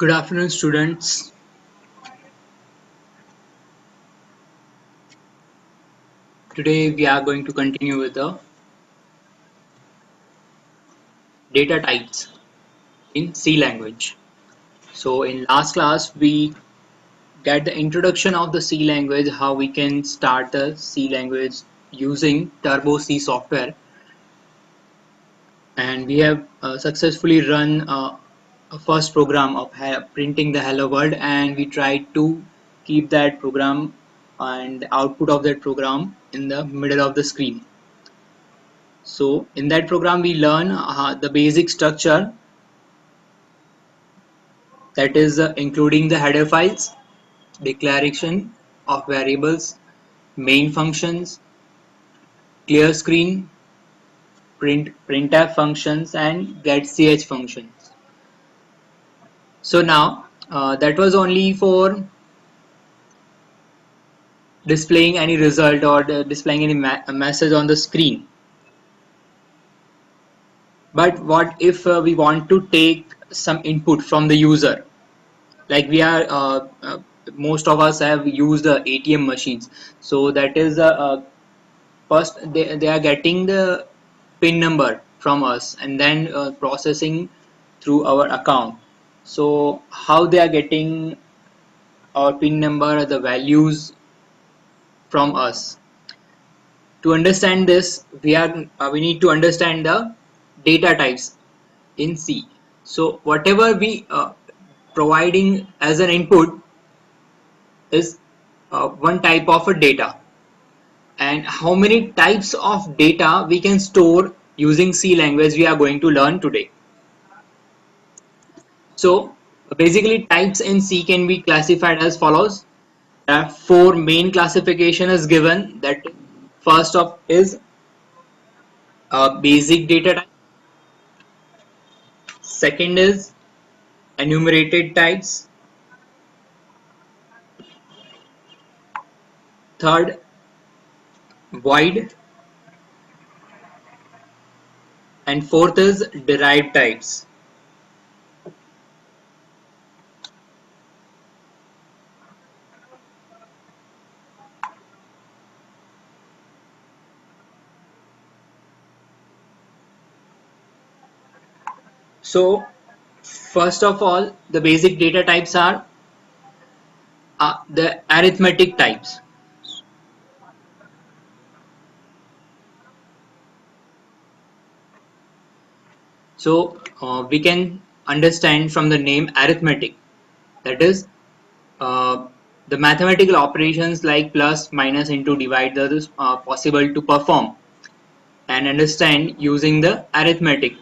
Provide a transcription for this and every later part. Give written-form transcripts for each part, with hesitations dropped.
Good afternoon, students. Today we are going to continue with the data types in C language. So in last class we get the introduction of the C language, how we can start the C language using Turbo C software, and we have successfully run a first program of printing the hello world, and we tried to keep that program and the output of that program in the middle of the screen. So in that program we learn the basic structure, that is including the header files, declaration of variables, main functions, clear screen, printf functions, and getch functions. So now that was only for displaying any result or displaying any message on the screen. But what if we want to take some input from the user? Like we are most of us have used the ATM machines, so that is first they are getting the pin number from us and then processing through our account. So how they are getting our pin number, the values from us? To understand this, we need to understand the data types in C. So whatever we providing as an input is one type of a data, and how many types of data we can store using C language we are going to learn today. So basically types in C can be classified as follows. There are four main classification is given. That first of is basic data type, second is enumerated types, third void, and fourth is derived types. So first of all, the basic data types are the arithmetic types. So we can understand from the name arithmetic, that is the mathematical operations like plus, minus, into, divide that is possible to perform and understand using the arithmetic,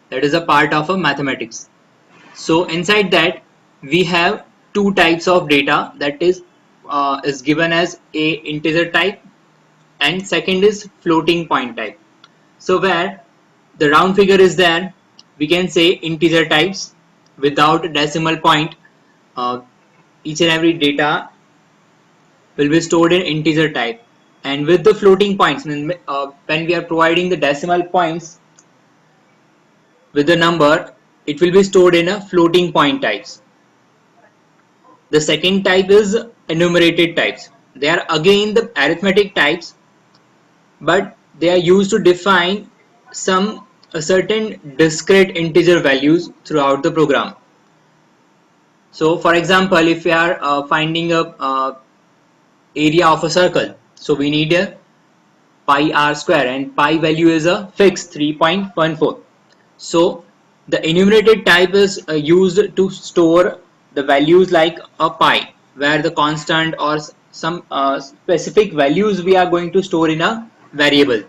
that is a part of a mathematics. So inside that we have two types of data, that is given as a integer type and second is floating point type. So where the round figure is there, we can say integer types without decimal point. Uh, each and every data will be stored in integer type, and with the floating points, when we are providing the decimal points with the number, it will be stored in a floating point types. The second type is enumerated types. They are again the arithmetic types, but they are used to define some a certain discrete integer values throughout the program. So for example, if we are finding a area of a circle, so we need a pi r square, and pi value is a fixed 3.14. So the enumerated type is used to store the values like a pi, where the constant or some specific values we are going to store in a variable.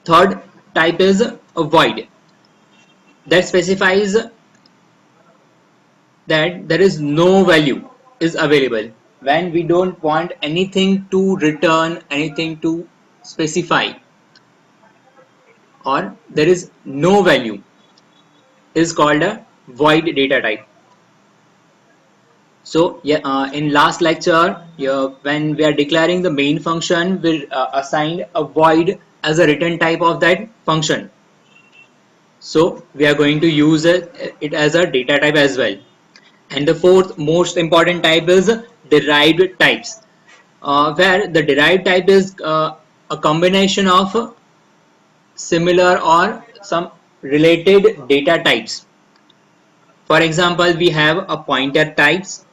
Third type is a void, that specifies that there is no value is available when we don't want anything to return, anything to specify, or there is no value, is called a void data type. So yeah, in last lecture, yeah, when we are declaring the main function, we'll assign a void as a return type of that function. So we are going to use it as a data type as well. And the fourth most important type is derived types, where the derived type is a combination of similar or some related data types. For example, we have a pointer types,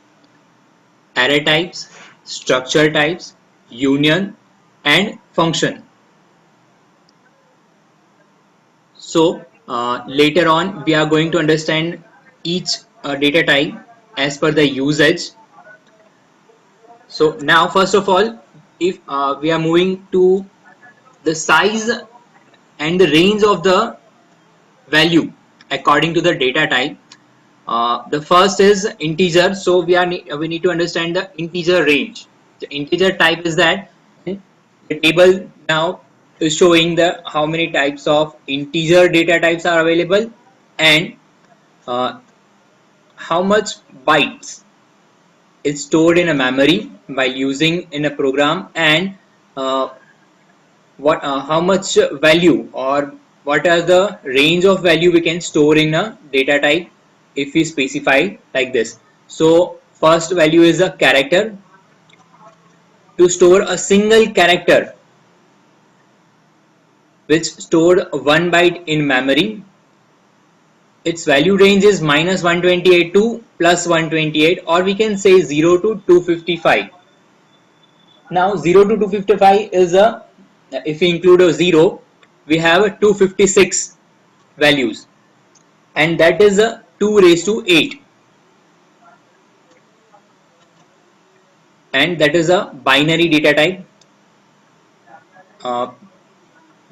array types, structure types, union, and function. So later on, we are going to understand each data type as per the usage. So now, first of all, if we are moving to the size and the range of the value according to the data type. The first is integer, so we need to understand the integer range. The integer type is that the table now is showing the how many types of integer data types are available, and uh, how much bytes is stored in a memory by using in a program, and uh, what how much value or what are the range of value we can store in a data type if we specify like this. So first value is a character. To store a single character which stored 1 byte in memory, its value range is minus 128 to plus 128, or we can say 0 to 255. Now 0 to 255 is a, if we include a 0, we have a 256 values, and that is a 2 raised to 8, and that is a binary data type. uh,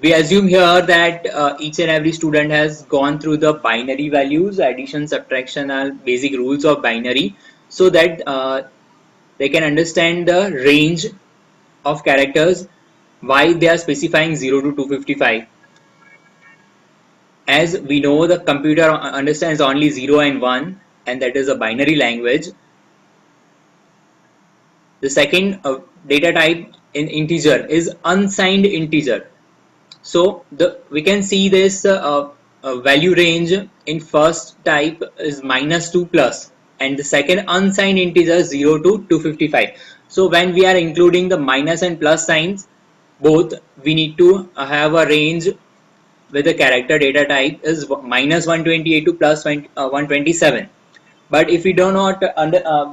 we assume here that each and every student has gone through the binary values, addition, subtraction, and basic rules of binary, so that they can understand the range of characters, why they are specifying 0 to 255. As we know, the computer understands only 0 and 1, and that is a binary language. The second data type in integer is unsigned integer. So we can see this value range in first type is minus 2 plus, and the second unsigned integer 0 to 255. So when we are including the minus and plus signs, both, we need to have a range with the character data type is minus 128 to plus 127. But if we do not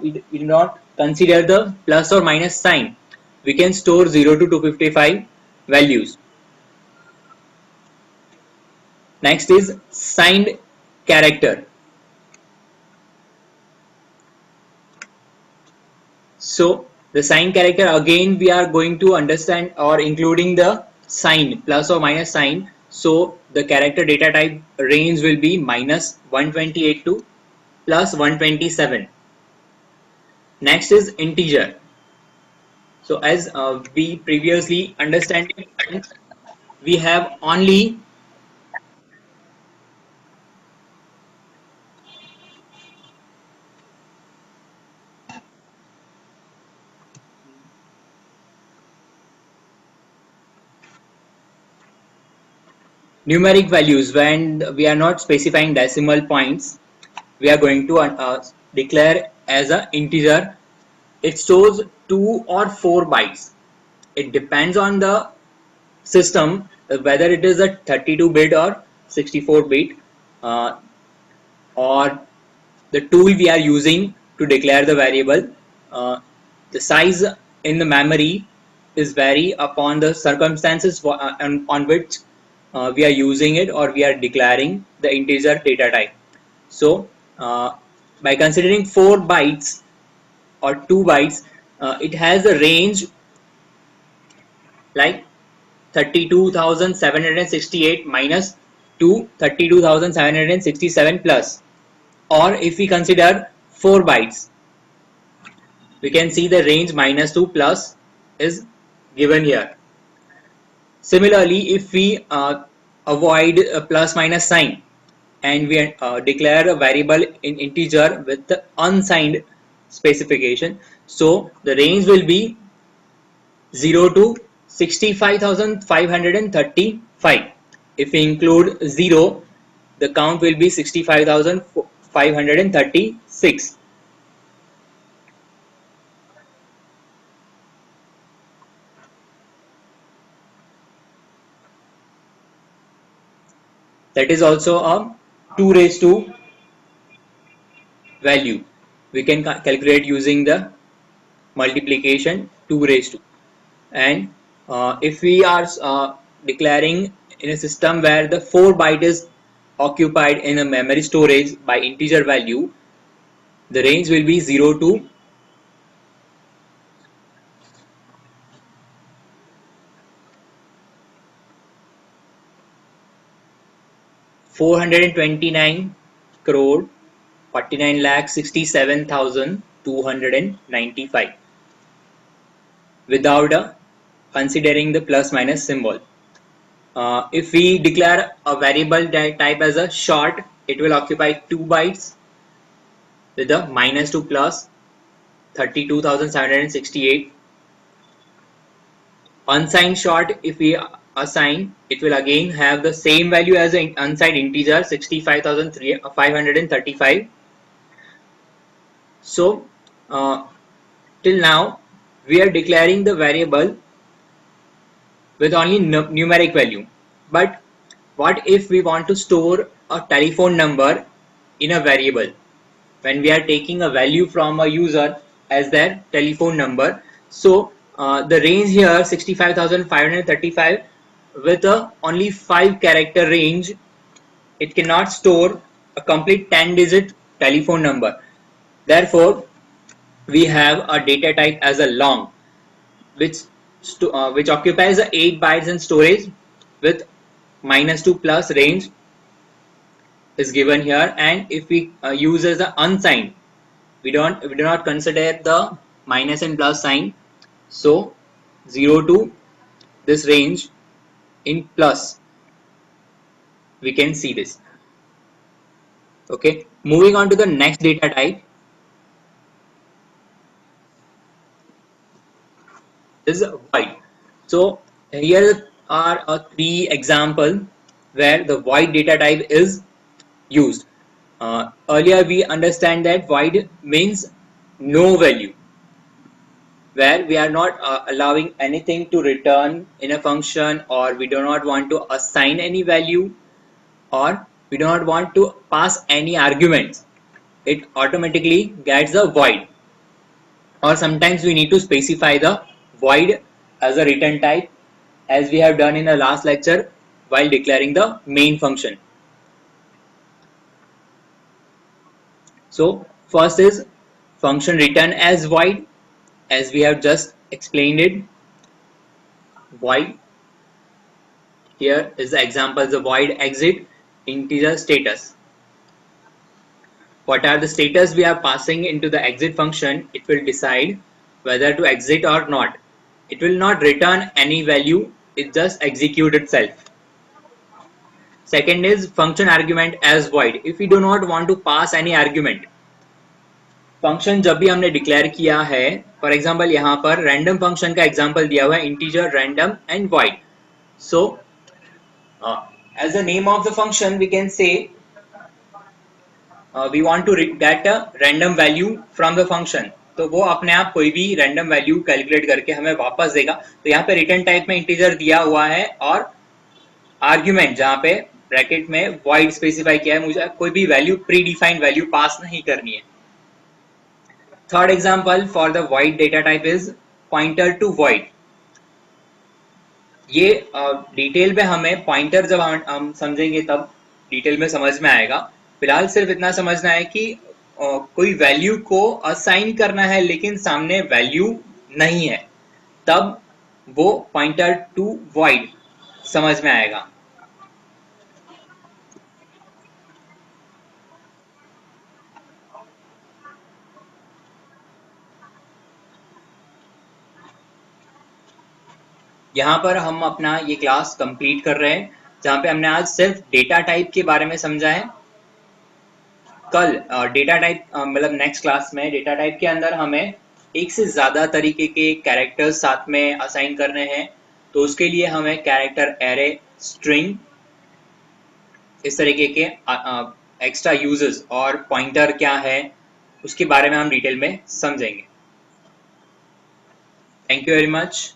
we do not consider the plus or minus sign, we can store 0 to 255 values. Next is signed character. So the signed character, again we are going to understand or including the sign, plus or minus sign. So the character data type range will be minus 128 to plus 127. Next is integer. So as we previously understand, we have only numeric values. When we are not specifying decimal points, we are going to declare as an integer. It stores 2 or 4 bytes. It depends on the system whether it is a 32-bit or 64-bit, uh, or the tool we are using to declare the variable. The size in the memory is vary upon the circumstances on which we are using it or we are declaring the integer data type. So by considering 4 bytes or 2 bytes, it has a range like 32,768 minus to 32,767 plus. Or if we consider 4 bytes, we can see the range minus 2 plus is given here. Similarly, if we avoid a plus minus sign and we declare a variable in integer with the unsigned specification, so the range will be 0 to 65,535. If we include 0, the count will be 65,536. That is also a 2 raised to value. We can calculate using the multiplication 2 raised to. And if we are declaring in a system where the 4 byte is occupied in a memory storage by integer value, the range will be 0 to 429 crore 49 lakh 67,295 without considering the plus minus symbol. If we declare a variable type as a short, it will occupy 2 bytes with a minus to plus 32,768. Unsigned short, if we assign, it will again have the same value as an unsigned integer 65,535. So till now we are declaring the variable with only numeric value. But what if we want to store a telephone number in a variable? When we are taking a value from a user as their telephone number, so the range here 65,535 with a only 5 character range, it cannot store a complete 10-digit telephone number. Therefore, we have a data type as a long, which occupies the 8 bytes in storage with minus to plus range is given here. And if we use as the unsigned, we do not consider the minus and plus sign, so 0 to this range in plus, we can see this. Okay, moving on to the next data type is void. So here are three examples where the void data type is used. Earlier we understand that void means no value, where we are not allowing anything to return in a function, or we do not want to assign any value, or we do not want to pass any arguments. It automatically gets a void, or sometimes we need to specify the void as a return type, as we have done in the last lecture while declaring the main function. So first is function return as void, as we have just explained it. Void, here is the example, the void exit integer status. What are the status we are passing into the exit function? It will decide whether to exit or not. It will not return any value, it just execute itself. Second is function argument as void. If we do not want to pass any argument, function जब भी हमने declare किया है, for example यहाँ पर random function का example दिया हुआ है integer random and void. So as the name of the function we can say we want to get a random value from the function. तो वो अपने आप कोई भी रैंडम वैल्यू कैलकुलेट करके हमें वापस देगा. तो यहाँ पे रिटर्न टाइप में इंटीजर दिया हुआ है और आर्ग्यूमेंट जहाँ पे ब्रैकेट में void स्पेसिफाई किया है, मुझे कोई भी value pre defined value pass नहीं करनी है. Third example for the void data type is pointer to void. ये डिटेल में हमें पॉइंटर जब हम समझेंगे तब डिटेल में समझ में आएगा. फिलहाल सिर्फ इतना समझना है कि कोई वैल्यू को असाइन करना है लेकिन सामने वैल्यू नहीं है, तब वो पॉइंटर टू void समझ में आएगा. यहाँ पर हम अपना ये क्लास कंप्लीट कर रहे हैं, जहाँ पे हमने आज सिर्फ डेटा टाइप के बारे में समझा है. कल डेटा टाइप मतलब नेक्स्ट क्लास में डेटा टाइप के अंदर हमें एक से ज़्यादा तरीके के कैरेक्टर्स साथ में असाइन करने हैं. तो उसके लिए हमें कैरेक्टर एरे, स्ट्रिंग इस तरीके के एक्स्ट्रा यूजेस और पॉइंटर क्या है उसके बारे में हम डिटेल में समझेंगे। Thank you very much.